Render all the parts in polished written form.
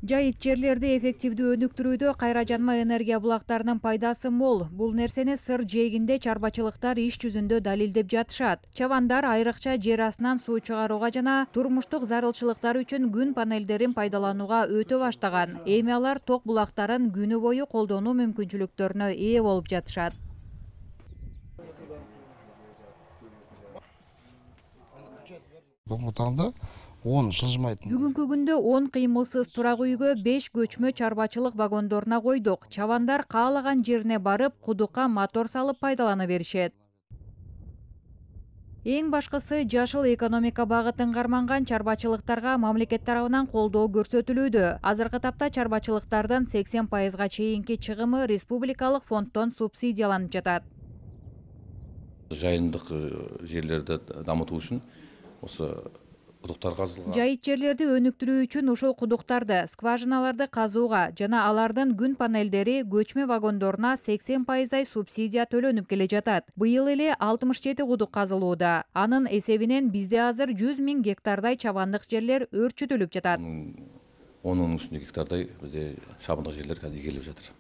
Жайыт жерлерди эффективдүү өнүктүрүүдө кайра жанма энергия булактарынын пайдасы мол. Бул нерсени сыр жээгинде чарбачылыктар иш жүзүндө далилдеп жатышат. Чабандар айрыкча жер астынан суу чыгарууга жана турмуштук зарылчылыктар үчүн күн панелдерин пайдаланууга өтө баштаган. Эми алар ток булактарын күнү бою колдонуу мүмкүнчүлүктөрүнө ээ болуп жатышат. Бүгүнкү таңда 10 жылжымайтын. Бүгүнкү күндө 10 кыймылсыз турак үйгө 5 көчмө чарбачылык вагондоруна койдук. Чабандар каалаган жерине барып, кудукка мотор салып пайдалана беришет. Эң башкысы жашыл экономика багытын карманган чарбачылыктарга мамлекет тарабынан колдоо көрсөтүлүүдө. Азыркы тапта чарбачылыктардын 80%га чейинки чыгымы республикалык фонддон субсидияланып жатат. Жайындык жерлерди дамытуу үчүн осы кудуктар казылган. Жайыт жерлерди өнүктүрүү үчүн ушул кудуктарды, скважиналарды казууга жана алардын күн панелдери көчмө вагондоруна 80%дай субсидия төлөнүп келе жатат. Быйыл эле 67 кудук казылууда. Анын эсебинен бизде азыр 100 000 гектардай чабандык жерлер өрчүтүлүп жатат. 10 үстүндө гектардай бизде чабындык жерлер игерилип жатыр.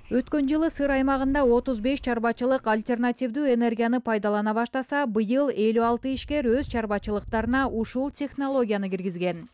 Өткөн жылы сыр аймагында 35 чарбачылык альтернативдүү энергияны пайдалана баштаса, быйыл 56 ишкер өз чарбачылыктарына ушул технологияны киргизген.